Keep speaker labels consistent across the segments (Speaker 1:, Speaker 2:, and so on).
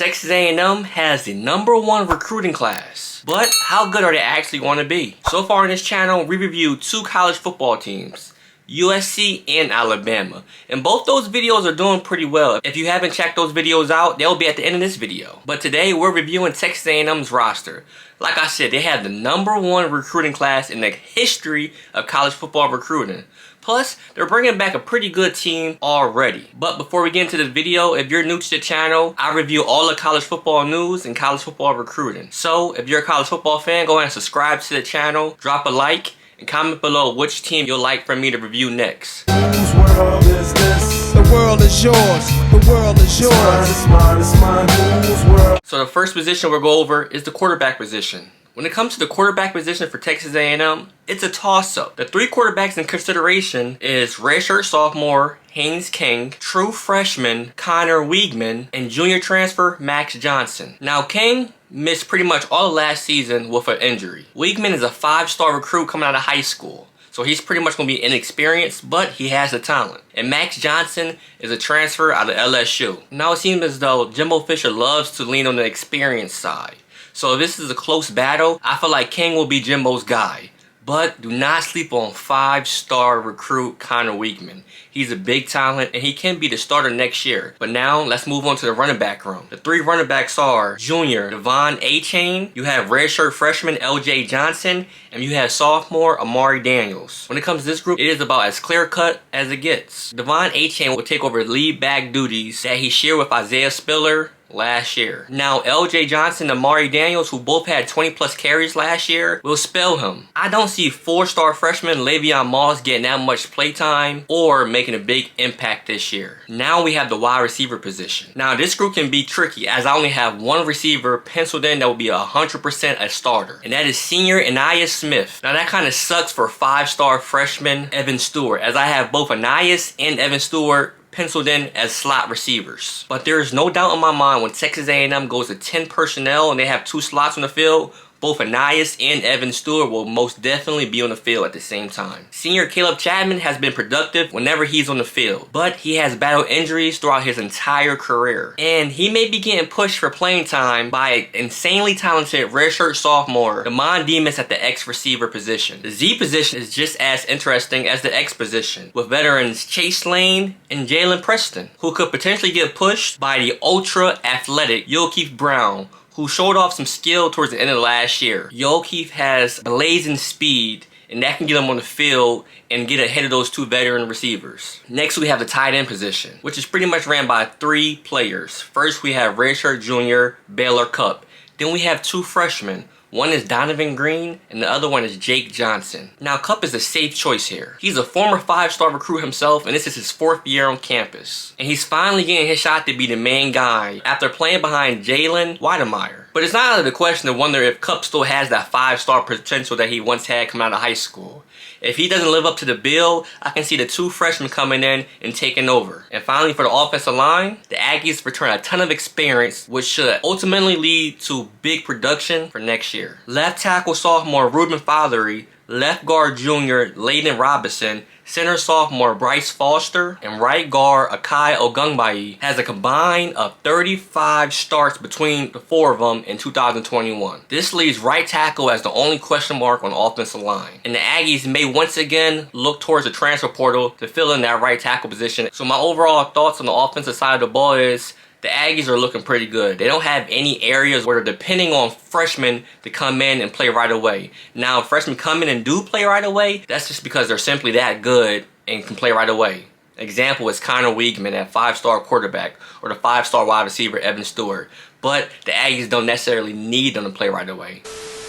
Speaker 1: Texas A&M has the #1 recruiting class. But how good are they actually going to be? So far on this channel, we reviewed 2 college football teams, USC and Alabama. And both those videos are doing pretty well. If you haven't checked those videos out, they'll be at the end of this video. But today, we're reviewing Texas A&M's roster. Like I said, they have the #1 recruiting class in the history of college football recruiting. Plus, they're bringing back a pretty good team already. But before we get into the video, if you're new to the channel, I review all the college football news and college football recruiting. So, if you're a college football fan, go ahead and subscribe to the channel, drop a like, and comment below which team you'll like for me to review next.
Speaker 2: Whose world is this? The world is yours. The world is yours. It's mine, it's mine, it's mine. Whose world?
Speaker 1: So the first position we'll go over is the quarterback position. When it comes to the quarterback position for Texas A&M, it's a toss-up. The 3 quarterbacks in consideration is redshirt sophomore Haynes King, true freshman Connor Weigman, and junior transfer Max Johnson. Now King missed pretty much all of last season with an injury. Weigman is a 5-star recruit coming out of high school, so he's pretty much going to be inexperienced, but he has the talent. And Max Johnson is a transfer out of LSU. Now it seems as though Jimbo Fisher loves to lean on the experience side. So if this is a close battle, I feel like King will be Jimbo's guy. But do not sleep on 5-star recruit Connor Weigman. He's a big talent and he can be the starter next year. But now let's move on to the running back room. The 3 running backs are junior Devon Achane, you have redshirt freshman LJ Johnson, and you have sophomore Amari Daniels. When it comes to this group, it is about as clear cut as it gets. Devon Achane will take over lead back duties that he shared with Isaiah Spiller last year. Now LJ Johnson and Amari Daniels, who both had 20+ carries last year, will spell him. I don't see 4-star freshman Le'Veon Moss getting that much playtime or making a big impact this year. Now we have the wide receiver position. Now this group can be tricky as I only have 1 receiver penciled in that will be 100% a starter, and that is senior Anais Smith. Now that kind of sucks for 5-star freshman Evan Stewart, as I have both Anais and Evan Stewart penciled in as slot receivers. But there is no doubt in my mind when Texas A&M goes to 10 personnel and they have 2 slots on the field, both Anais and Evan Stewart will most definitely be on the field at the same time. Senior Caleb Chapman has been productive whenever he's on the field, but he has battled injuries throughout his entire career. And he may be getting pushed for playing time by an insanely talented redshirt sophomore, Damon Demas, at the X receiver position. The Z position is just as interesting as the X position, with veterans Chase Lane and Jalen Preston, who could potentially get pushed by the ultra athletic Yokeith Brown, who showed off some skill towards the end of last year. Yokeith has blazing speed, and that can get him on the field and get ahead of those 2 veteran receivers. Next, we have the tight end position, which is pretty much ran by 3 players. First, we have redshirt junior Baylor Cupp. Then we have 2 freshmen. One is Donovan Green, and the other one is Jake Johnson. Now, Cupp is a safe choice here. He's a former 5-star recruit himself, and this is his 4th year on campus. And he's finally getting his shot to be the main guy after playing behind Jalen Wydermer. But it's not out of the question to wonder if Cupp still has that 5-star potential that he once had coming out of high school. If he doesn't live up to the bill, I can see the 2 freshmen coming in and taking over. And finally, for the offensive line, the Aggies return a ton of experience, which should ultimately lead to big production for next year. Left tackle sophomore Ruben Fothery, left guard junior Layden Robinson, center sophomore Bryce Foster, and right guard Akai Ogungbayi has a combined of 35 starts between the 4 of them in 2021. This leaves right tackle as the only question mark on the offensive line. And the Aggies may once again look towards the transfer portal to fill in that right tackle position. So my overall thoughts on the offensive side of the ball is the Aggies are looking pretty good. They don't have any areas where they're depending on freshmen to come in and play right away. Now, if freshmen come in and do play right away, that's just because they're simply that good and can play right away. Example is Connor Weigman at 5-star quarterback, or the 5-star wide receiver Evan Stewart. But the Aggies don't necessarily need them to play right away.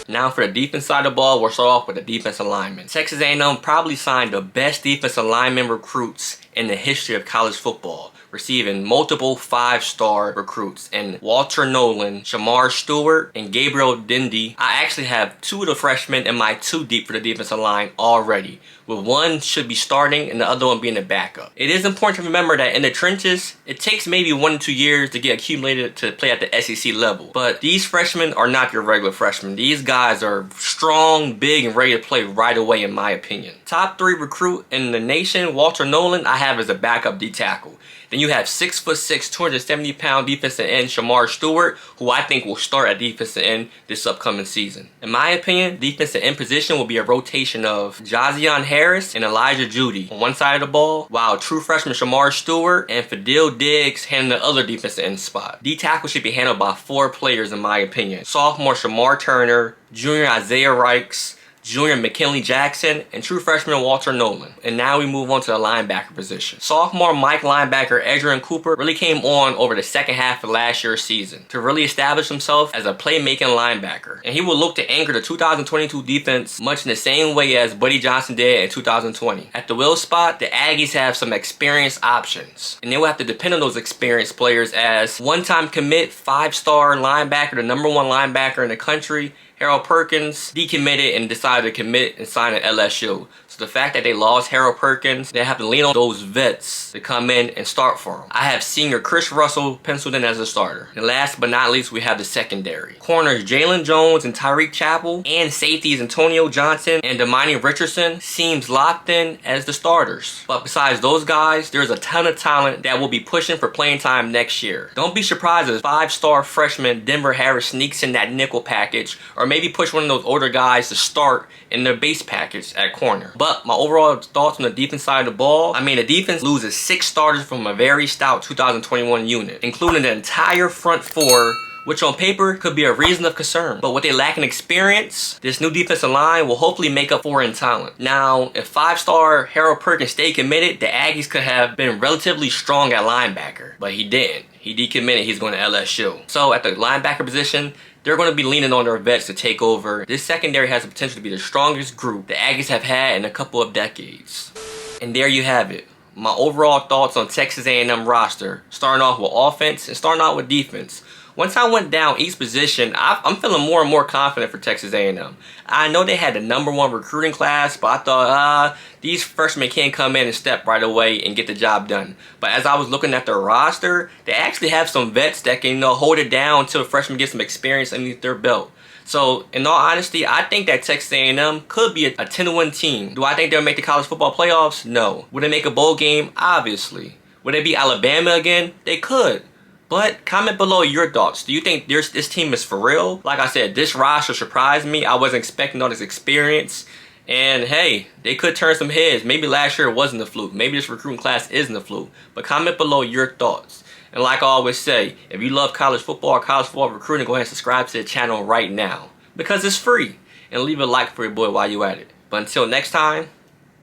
Speaker 1: Now for the defense side of the ball, we'll start off with the defensive linemen. Texas A&M probably signed the best defensive lineman recruits in the history of college football, receiving multiple 5-star recruits in Walter Nolan, Shamar Stewart, and Gabriel Dindy. I actually have 2 of the freshmen in my 2 deep for the defensive line already, with 1 should be starting and the other one being a backup. It is important to remember that in the trenches, it takes maybe 1 to 2 years to get accumulated to play at the SEC level. But these freshmen are not your regular freshmen. These guys are strong, big, and ready to play right away in my opinion. Top 3 recruit in the nation, Walter Nolan, I have as a backup D tackle. Then you have 6'6", 270-pound defensive end Shamar Stewart, who I think will start at defensive end this upcoming season. In my opinion, defensive end position will be a rotation of Jazion Harris and Elijah Judy on one side of the ball, while true freshman Shamar Stewart and Fadil Diggs handle the other defensive end spot. D tackle should be handled by 4 players in my opinion. Sophomore Shamar Turner, junior Isaiah Rikes, junior McKinley Jackson, and true freshman Walter Nolan. And now we move on to the linebacker position. Sophomore Mike linebacker Edgerrin Cooper really came on over the second half of last year's season to really establish himself as a playmaking linebacker. And he will look to anchor the 2022 defense much in the same way as Buddy Johnson did in 2020. At the will spot, the Aggies have some experienced options, and they will have to depend on those experienced players as one-time commit 5-star linebacker, the #1 linebacker in the country, Harold Perkins, decommitted and decided to commit and sign at LSU. So the fact that they lost Harold Perkins, they have to lean on those vets to come in and start for them. I have senior Chris Russell penciled in as a starter. And last but not least, we have the secondary. Corners Jalen Jones and Tyreek Chappell, and safeties Antonio Johnson and Damani Richardson seems locked in as the starters. But besides those guys, there's a ton of talent that will be pushing for playing time next year. Don't be surprised if 5-star freshman Denver Harris sneaks in that nickel package, or maybe push one of those older guys to start in their base package at corner. But my overall thoughts on the defense side of the ball, I mean, the defense loses 6 starters from a very stout 2021 unit, including the entire front 4, which on paper could be a reason of concern. But what they lack in experience, this new defensive line will hopefully make up for in talent. Now, if 5-star Harold Perkins stayed committed, the Aggies could have been relatively strong at linebacker, but he didn't. He decommitted, he's going to LSU. So at the linebacker position, they're going to be leaning on their vets to take over. This secondary has the potential to be the strongest group the Aggies have had in a couple of decades. And there you have it. My overall thoughts on Texas A&M roster, starting off with offense and starting out with defense. Once I went down each position, I'm feeling more and more confident for Texas A&M. I know they had the #1 recruiting class, but I thought, these freshmen can't come in and step right away and get the job done. But as I was looking at their roster, they actually have some vets that can, hold it down until freshmen get some experience underneath their belt. So, in all honesty, I think that Texas A&M could be a 10-win team. Do I think they'll make the college football playoffs? No. Would they make a bowl game? Obviously. Would they beat Alabama again? They could. But comment below your thoughts. Do you think this team is for real? Like I said, this roster surprised me. I wasn't expecting all this experience. And hey, they could turn some heads. Maybe last year it wasn't a fluke. Maybe this recruiting class isn't a fluke. But comment below your thoughts. And like I always say, if you love college football or college football recruiting, go ahead and subscribe to the channel right now, because it's free. And leave a like for your boy while you at it. But until next time,